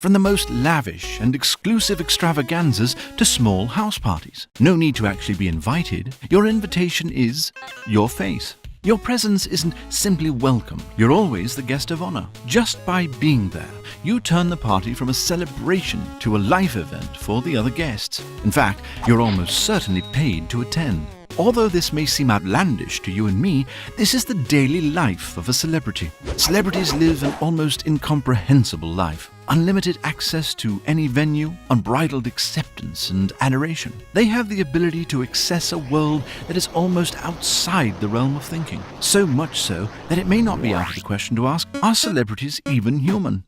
From the most lavish and exclusive extravaganzas to small house parties. No need to actually be invited. Your invitation is your face. Your presence isn't simply welcome. You're always the guest of honor. Just by being there, you turn the party from a celebration to a life event for the other guests. In fact, you're almost certainly paid to attend. Although this may seem outlandish to you and me, this is the daily life of a celebrity. Celebrities live an almost incomprehensible life. Unlimited access to any venue, unbridled acceptance and adoration. They have the ability to access a world that is almost outside the realm of thinking. So much so that it may not be out of the question to ask, are celebrities even human?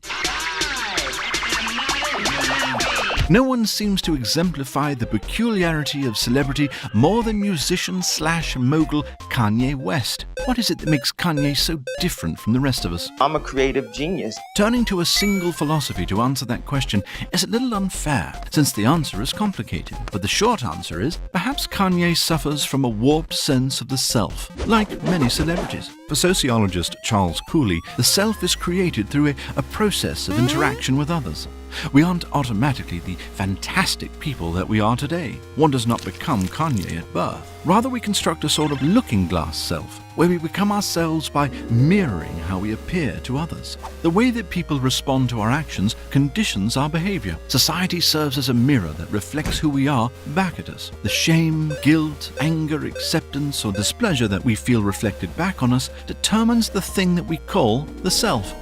No one seems to exemplify the peculiarity of celebrity more than musician/mogul Kanye West. What is it that makes Kanye so different from the rest of us? I'm a creative genius. Turning to a single philosophy to answer that question is a little unfair, since the answer is complicated. But the short answer is, perhaps Kanye suffers from a warped sense of the self, like many celebrities. For sociologist Charles Cooley, the self is created through a process of interaction with others. We aren't automatically the fantastic people that we are today. One does not become Kanye at birth. Rather, we construct a sort of looking glass self, where we become ourselves by mirroring how we appear to others. The way that people respond to our actions conditions our behavior. Society serves as a mirror that reflects who we are back at us. The shame, guilt, anger, acceptance, or displeasure that we feel reflected back on us determines the thing that we call the self.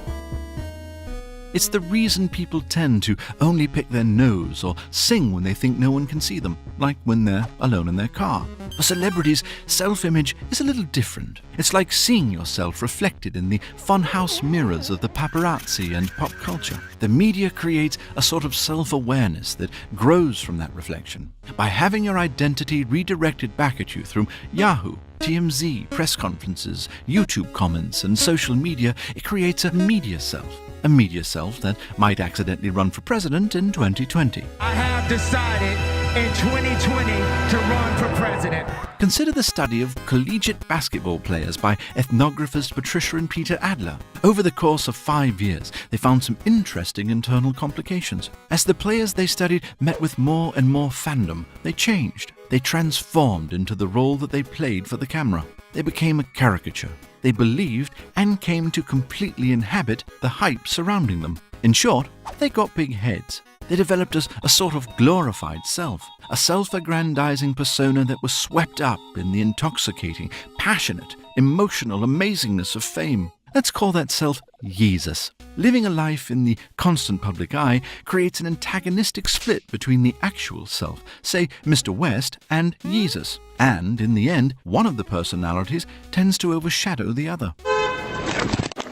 It's the reason people tend to only pick their nose or sing when they think no one can see them, like when they're alone in their car. For celebrities, self-image is a little different. It's like seeing yourself reflected in the funhouse mirrors of the paparazzi and pop culture. The media creates a sort of self-awareness that grows from that reflection. By having your identity redirected back at you through Yahoo, TMZ, press conferences, YouTube comments, and social media, it creates a media self. A media self that might accidentally run for president in 2020. I have decided in 2020 to run for president. Consider the study of collegiate basketball players by ethnographers Patricia and Peter Adler. Over the course of 5 years, they found some interesting internal complications. As the players they studied met with more and more fandom, they changed. They transformed into the role that they played for the camera. They became a caricature. They believed and came to completely inhabit the hype surrounding them. In short, they got big heads. They developed a sort of glorified self, a self-aggrandizing persona that was swept up in the intoxicating, passionate, emotional amazingness of fame. Let's call that self Jesus. Living a life in the constant public eye creates an antagonistic split between the actual self, say Mr. West, and Jesus. And in the end, one of the personalities tends to overshadow the other.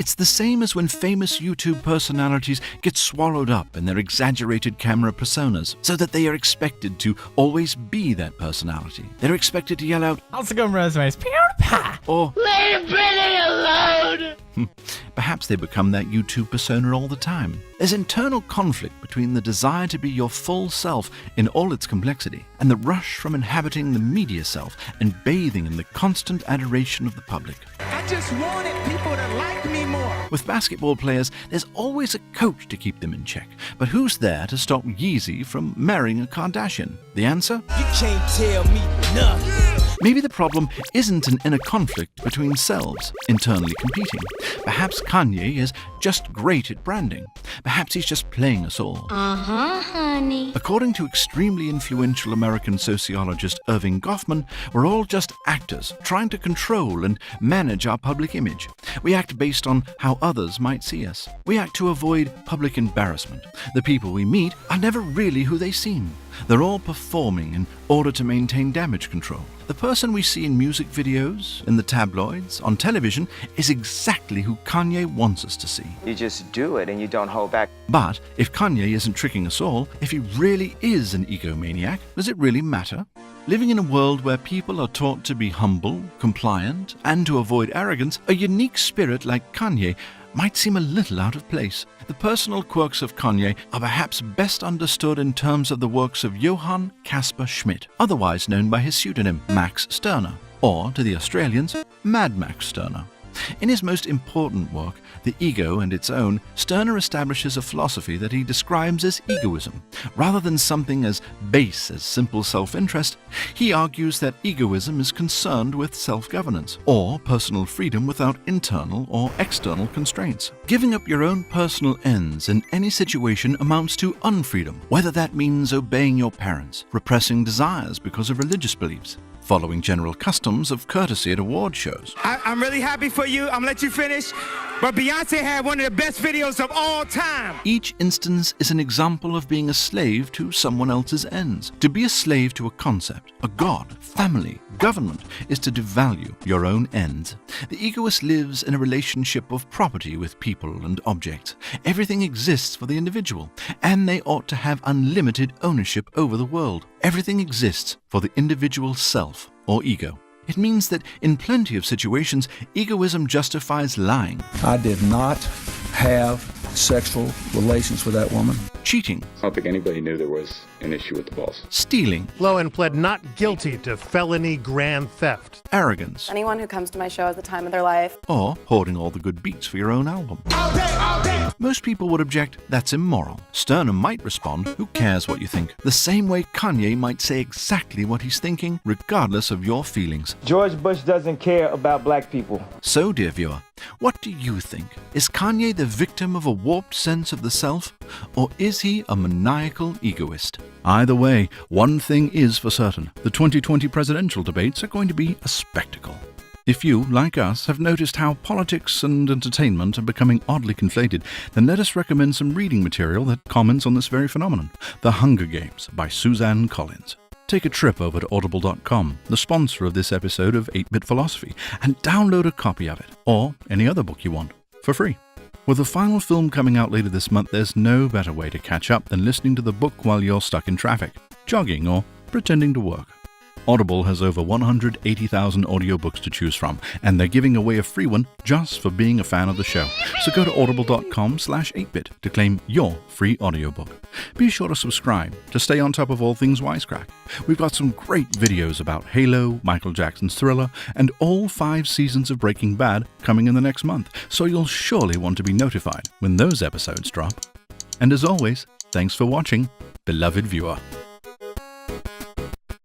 It's the same as when famous YouTube personalities get swallowed up in their exaggerated camera personas, so that they are expected to always be that personality. They're expected to yell out, How's it going, resumes? PewDiePie! Or, Leave Britney alone! Perhaps they become that YouTube persona all the time. There's internal conflict between the desire to be your full self in all its complexity and the rush from inhabiting the media self and bathing in the constant adoration of the public. I just wanted people to like me more. With basketball players, there's always a coach to keep them in check. But who's there to stop Yeezy from marrying a Kardashian? The answer? You can't tell me nothing. Maybe the problem isn't an inner conflict between selves, internally competing. Perhaps Kanye is just great at branding. Perhaps he's just playing us all. Honey. According to extremely influential American sociologist Irving Goffman, we're all just actors trying to control and manage our public image. We act based on how others might see us. We act to avoid public embarrassment. The people we meet are never really who they seem. They're all performing in order to maintain damage control. The person we see in music videos, in the tabloids, on television, is exactly who Kanye wants us to see. You just do it and you don't hold back. But if Kanye isn't tricking us all, if he really is an egomaniac, does it really matter? Living in a world where people are taught to be humble, compliant, and to avoid arrogance, a unique spirit like Kanye might seem a little out of place. The personal quirks of Kanye are perhaps best understood in terms of the works of Johann Caspar Schmidt, otherwise known by his pseudonym Max Stirner, or, to the Australians, Mad Max Stirner. In his most important work, The Ego and Its Own, Stirner establishes a philosophy that he describes as egoism. Rather than something as base as simple self-interest, he argues that egoism is concerned with self-governance, or personal freedom without internal or external constraints. Giving up your own personal ends in any situation amounts to unfreedom, whether that means obeying your parents, repressing desires because of religious beliefs, following general customs of courtesy at award shows. I'm really happy for you. I'm gonna let you finish. But Beyonce had one of the best videos of all time. Each instance is an example of being a slave to someone else's ends. To be a slave to a concept, a god, family, government, is to devalue your own ends. The egoist lives in a relationship of property with people and objects. Everything exists for the individual, and they ought to have unlimited ownership over the world. Everything exists for the individual self or ego. It means that in plenty of situations, egoism justifies lying, I did not have sexual relations with that woman. cheating, I don't think anybody knew there was an issue with the balls. stealing, Lowen pled not guilty to felony grand theft. arrogance, Anyone who comes to my show has the time of their life. or hoarding all the good beats for your own album. Most people would object, that's immoral. Stirner might respond, who cares what you think? The same way Kanye might say exactly what he's thinking, regardless of your feelings. George Bush doesn't care about black people. So, dear viewer, what do you think? Is Kanye the victim of a warped sense of the self, or is he a maniacal egoist? Either way, one thing is for certain. The 2020 presidential debates are going to be a spectacle. If you, like us, have noticed how politics and entertainment are becoming oddly conflated, then let us recommend some reading material that comments on this very phenomenon. The Hunger Games by Suzanne Collins. Take a trip over to audible.com, the sponsor of this episode of 8-Bit Philosophy, and download a copy of it, or any other book you want, for free. With the final film coming out later this month, there's no better way to catch up than listening to the book while you're stuck in traffic, jogging, or pretending to work. Audible has over 180,000 audiobooks to choose from, and they're giving away a free one just for being a fan of the show. So go to audible.com/8bit to claim your free audiobook. Be sure to subscribe to stay on top of all things wisecrack. We've got some great videos about Halo, Michael Jackson's Thriller, and all 5 seasons of Breaking Bad coming in the next month, so you'll surely want to be notified when those episodes drop. And as always, thanks for watching, beloved viewer.